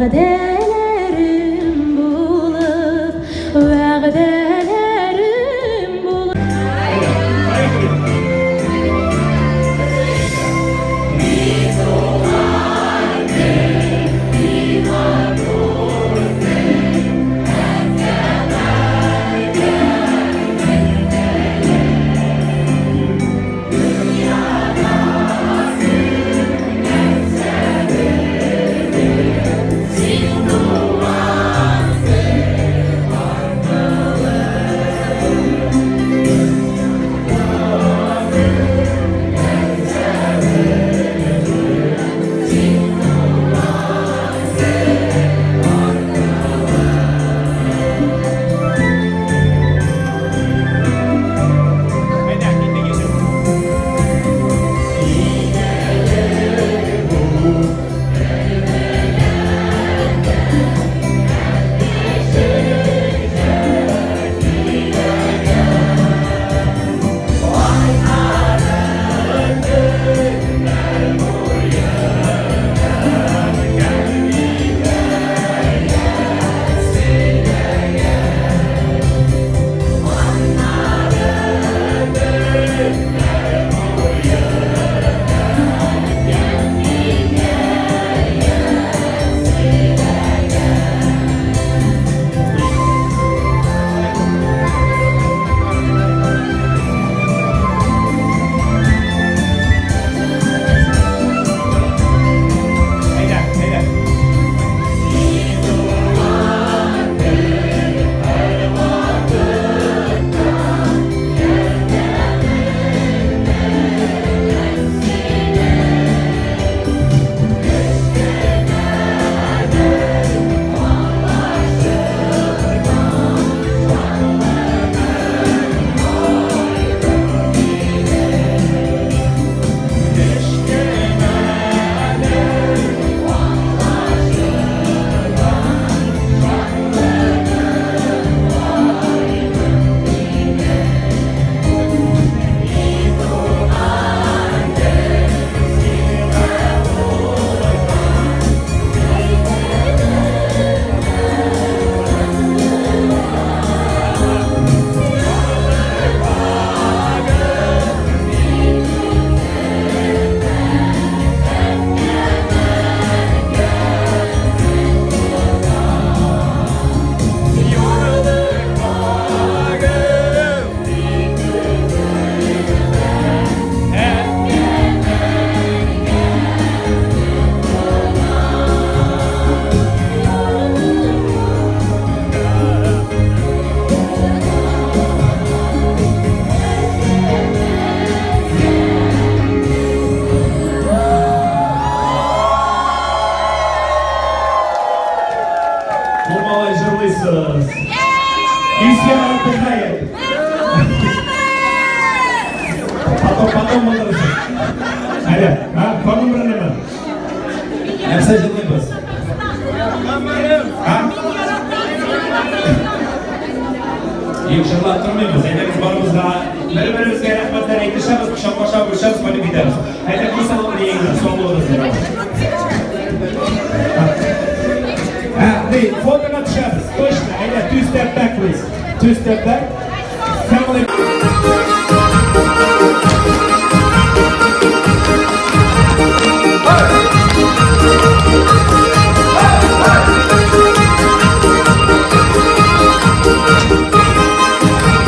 va'dalarim bo'lib, va'dalarim bo'lib. Congratulations. Lucia отдыхает. Потом молодцы. Аля, кому бранема? Обсаженный бас. İnşallah durmayız. Ellerimiz barımızda. Birbirimizle rahmetler eklişemiz. Kuşam kuşamız böyle gideriz. Hele bu salonu yayınlar. Son oluruz. Wait, photo not shots. Точно. Two step back, please. 2 step back. Family.